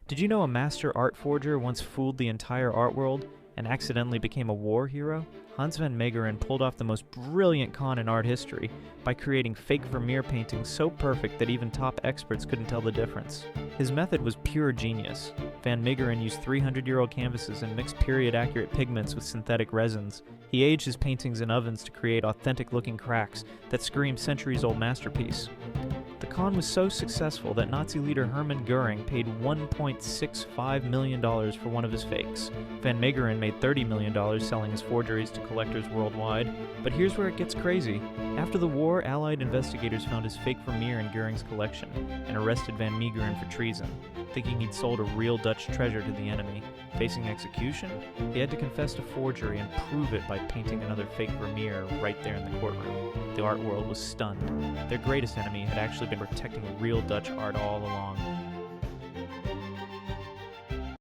Did you know a master art forger once fooled the entire art world and accidentally became a war hero? Hans van Meegeren pulled off the most brilliant con in art history by creating fake Vermeer paintings so perfect that even top experts couldn't tell the difference. His method was pure genius. Van Meegeren used 300-year-old canvases and mixed period-accurate pigments with synthetic resins. He aged his paintings in ovens to create authentic-looking cracks that scream centuries-old masterpiece. The con was so successful that Nazi leader Hermann Goering paid $1.65 million for one of his fakes. Van Meegeren made $30 million selling his forgeries to collectors worldwide. But here's where it gets crazy. After the war, Allied investigators found his fake Vermeer in Goering's collection and arrested Van Meegeren for treason, thinking he'd sold a real Dutch treasure to the enemy. Facing execution, he had to confess to forgery and prove it by painting another fake Vermeer right there in the courtroom. The art world was stunned. Their greatest enemy had actually been protecting real Dutch art all along.